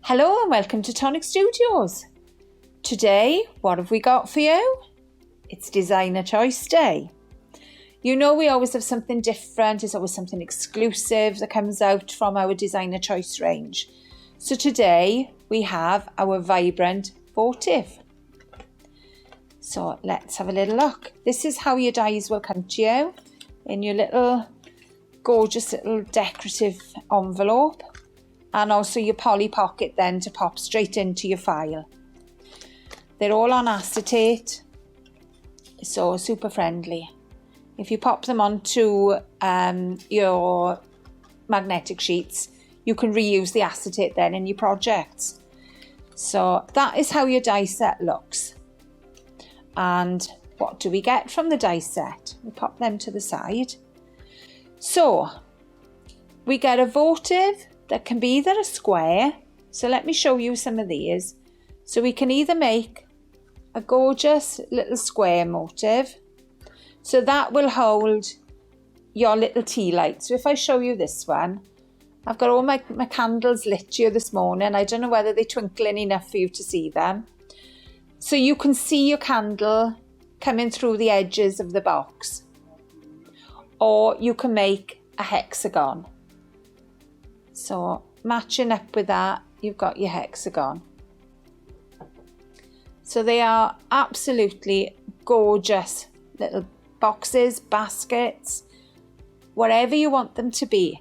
Hello and welcome to Tonic Studios. Today, what have we got for you? It's Designer Choice Day. You know we always have something different, there's always something exclusive that comes out from our Designer Choice range. So today we have our vibrant Votive. So let's have a little look. This is how your dies will come to you in your little gorgeous little decorative envelope. And also your poly pocket then to pop straight into your file. They're all on acetate, so super friendly. If you pop them onto your magnetic sheets, you can reuse the acetate then in your projects. So that is how your die set looks. And what do we get from the die set? We pop them to the side. So we get a votive that can be either a square, so let me show you some of these. So we can either make a gorgeous little square motive, so that will hold your little tea light. So if I show you this one, I've got all my candles lit here this morning. I don't know whether they're twinkling enough for you to see them. So you can see your candle coming through the edges of the box. Or you can make a hexagon. So matching up with that, you've got your hexagon. So they are absolutely gorgeous little boxes, baskets, whatever you want them to be.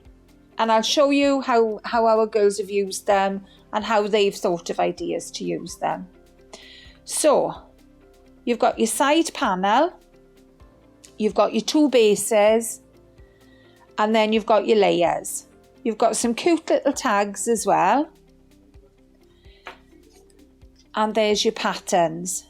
And I'll show you how our girls have used them and how they've thought of ideas to use them. So you've got your side panel, you've got your two bases, and then you've got your layers. You've got some cute little tags as well. And there's your patterns.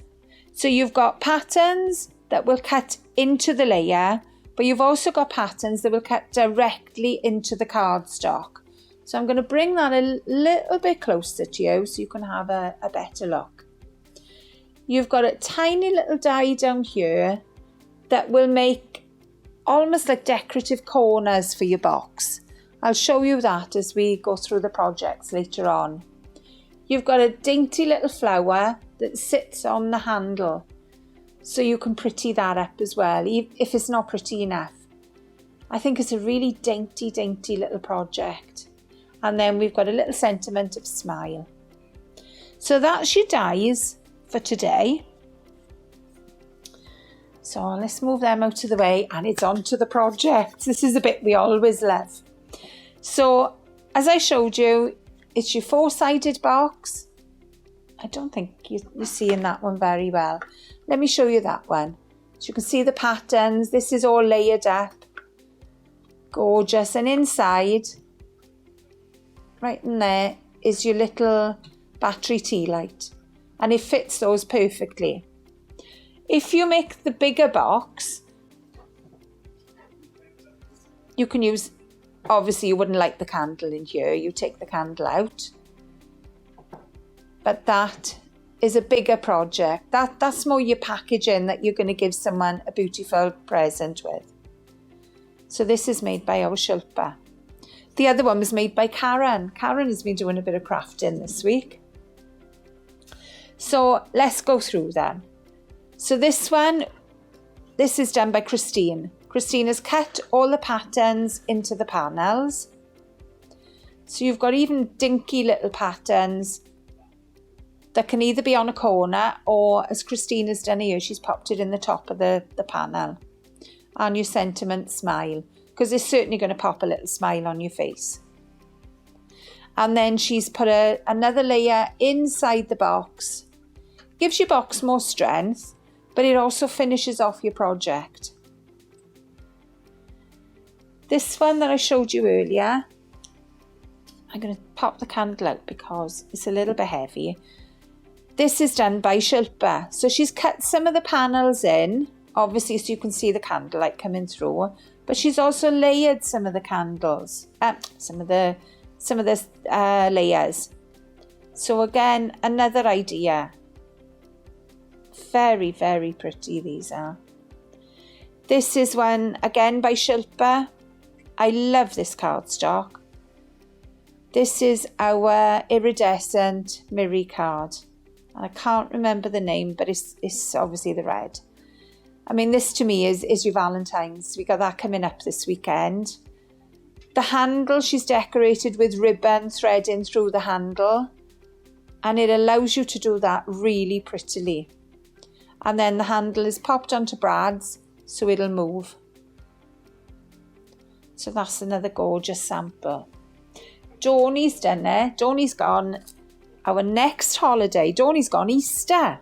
So you've got patterns that will cut into the layer, but you've also got patterns that will cut directly into the cardstock. So I'm going to bring that a little bit closer to you so you can have a better look. You've got a tiny little die down here that will make almost like decorative corners for your box. I'll show you that as we go through the projects later on. You've got a dainty little flower that sits on the handle, so you can pretty that up as well, if it's not pretty enough. I think it's a really dainty little project. And then we've got a little sentiment of smile. So that's your dies for today. So let's move them out of the way and it's on to the projects. This is the bit we always love. So, as I showed you, it's your four-sided box. I don't think you're seeing that one very well. Let me show you that one. So you can see the patterns. This is all layered up. Gorgeous. And inside, right in there, is your little battery tea light. And it fits those perfectly. If you make the bigger box, you can use... Obviously, you wouldn't light the candle in here. You take the candle out. But that is a bigger project. That's more your packaging that you're going to give someone a beautiful present with. So this is made by our Shilpa. The other one was made by Karen. Karen has been doing a bit of crafting this week. So let's go through them. So this is done by Christine. Christine has cut all the patterns into the panels. So you've got even dinky little patterns that can either be on a corner or, as Christine has done here, she's popped it in the top of the panel. And your sentiment smile, because it's certainly going to pop a little smile on your face. And then she's put another layer inside the box. Gives your box more strength, but it also finishes off your project. This one that I showed you earlier, I'm going to pop the candle out because it's a little bit heavy. This is done by Shilpa. So she's cut some of the panels in, obviously so you can see the candlelight coming through, but she's also layered some of the candles, some of the layers. So again, another idea. Very, very pretty these are. This is one again by Shilpa. I love this cardstock. This is our iridescent mirror card. And I can't remember the name, but it's obviously the red. I mean, this to me is your Valentine's. We got that coming up this weekend. The handle she's decorated with ribbon threading through the handle. And it allows you to do that really prettily. And then the handle is popped onto brads, so it'll move. So that's another gorgeous sample. Dawnie's done it. Dawnie's gone our next holiday. Dawnie's gone Easter.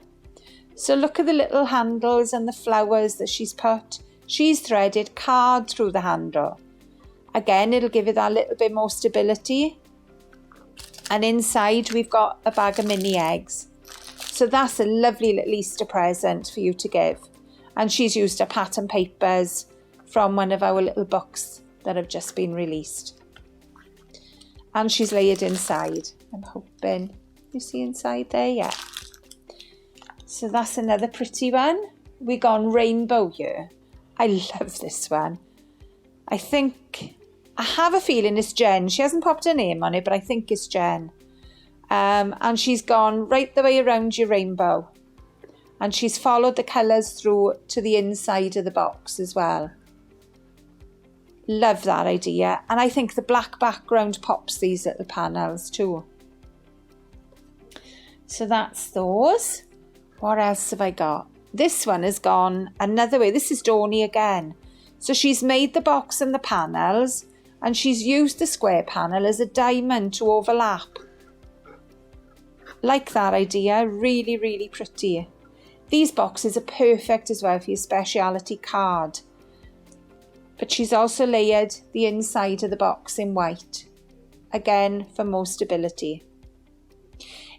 So look at the little handles and the flowers that she's put. She's threaded card through the handle. Again, it'll give it that little bit more stability. And inside we've got a bag of mini eggs. So that's a lovely little Easter present for you to give. And she's used her pattern papers from one of our little books that have just been released. And she's layered inside. I'm hoping you see inside there, yeah. So that's another pretty one. We gone rainbow here. I love this one. I have a feeling it's Jen. She hasn't popped her name on it, but I think it's Jen. And she's gone right the way around your rainbow. And she's followed the colours through to the inside of the box as well. Love that idea. And I think the black background pops these little panels too. So that's those. What else have I got? This one has gone another way. This is Dawnie again. So she's made the box and the panels, and she's used the square panel as a diamond to overlap. Like that idea, really, really pretty. These boxes are perfect as well for your speciality card. But she's also layered the inside of the box in white. Again, for more stability.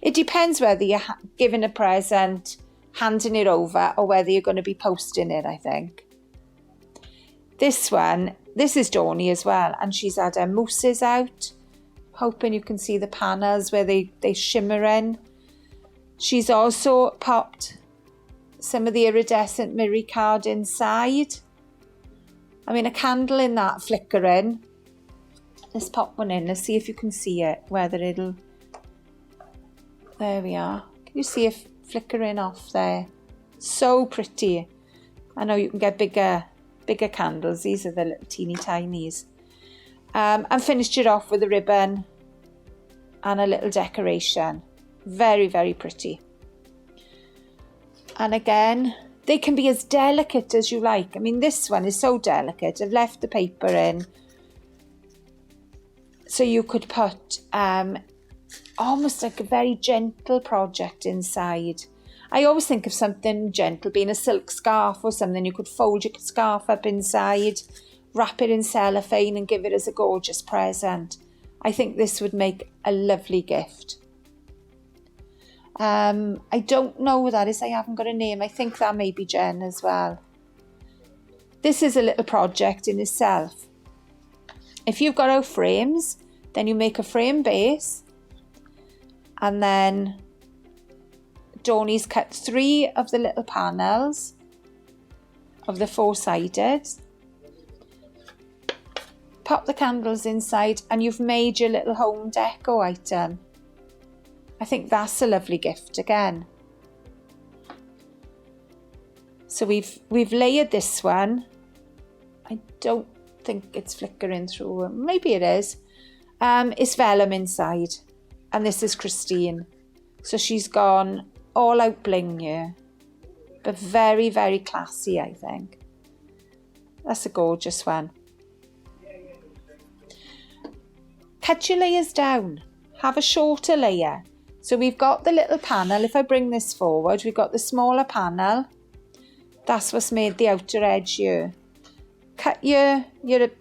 It depends whether you're giving a present, handing it over, or whether you're going to be posting it, I think. This one, this is Dawnie as well, and she's had her mousses out. Hoping you can see the panels where they shimmer in. She's also popped some of the iridescent mirror card inside. I mean, a candle in that flickering. Let's pop one in. Let's see if you can see it. Whether it'll... There we are. Can you see it flickering off there? So pretty. I know you can get bigger candles. These are the little teeny tinies. And finished it off with a ribbon and a little decoration. Very, very pretty. And again, they can be as delicate as you like. I mean, this one is so delicate. I've left the paper in. So you could put almost like a very gentle project inside. I always think of something gentle being a silk scarf or something. You could fold your scarf up inside, wrap it in cellophane and give it as a gorgeous present. I think this would make a lovely gift. I don't know what that is. I haven't got a name. I think that may be Jen as well. This is a little project in itself. If you've got our frames, then you make a frame base, and then Dawnie's cut 3 of the little panels of the 4-sided. Pop the candles inside and you've made your little home deco item. I think that's a lovely gift again. So we've layered this one. I don't think it's flickering through. Maybe it is. It's vellum inside. And this is Christine. So she's gone all out bling here. But very, very classy, I think. That's a gorgeous one. Cut your layers down. Have a shorter layer. So we've got the little panel. If I bring this forward, we've got the smaller panel. That's what's made the outer edge here. Cut your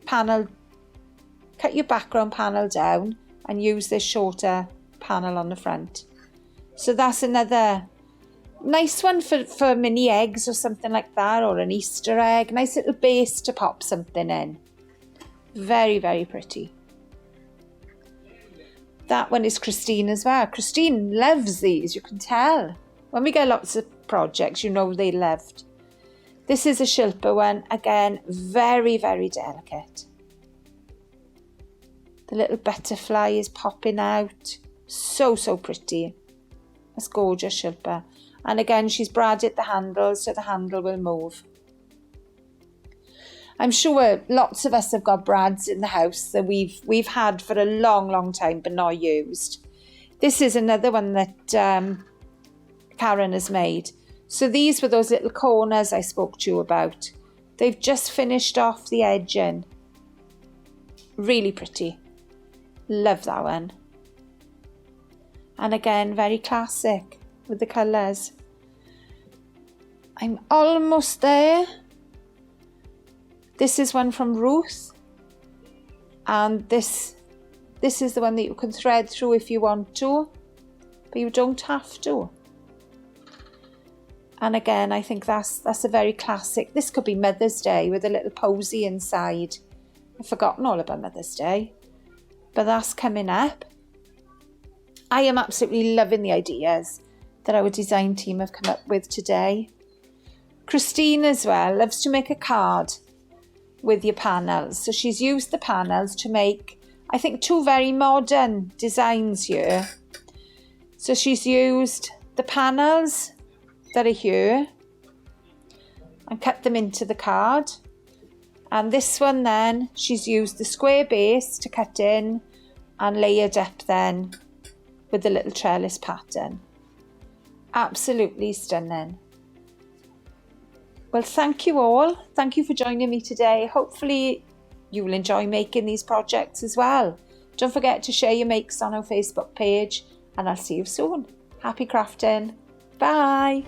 panel, cut your background panel down and use this shorter panel on the front. So that's another nice one for mini eggs or something like that, or an Easter egg. Nice little base to pop something in. Very, very pretty. That one is Christine as well. Christine loves these, you can tell. When we get lots of projects, you know they loved. This is a Shilpa one. Again, very, very delicate. The little butterfly is popping out. So pretty. That's gorgeous, Shilpa. And again, she's bradded the handle so the handle will move. I'm sure lots of us have got brads in the house that we've had for a long time but not used. This is another one that Karen has made. So these were those little corners I spoke to you about. They've just finished off the edging. Really pretty. Love that one. And again, very classic with the colours. I'm almost there. This is one from Ruth. And this is the one that you can thread through if you want to, but you don't have to. And again, I think that's a very classic. This could be Mother's Day with a little posy inside. I've forgotten all about Mother's Day, but that's coming up. I am absolutely loving the ideas that our design team have come up with today. Christine as well loves to make a card with your panels. So she's used the panels to make, I think, two very modern designs here. So she's used the panels that are here and cut them into the card. And this one then, she's used the square base to cut in and layered up then with the little trellis pattern. Absolutely stunning. Well, thank you all. Thank you for joining me today. Hopefully you will enjoy making these projects as well. Don't forget to share your makes on our Facebook page, and I'll see you soon. Happy crafting. Bye.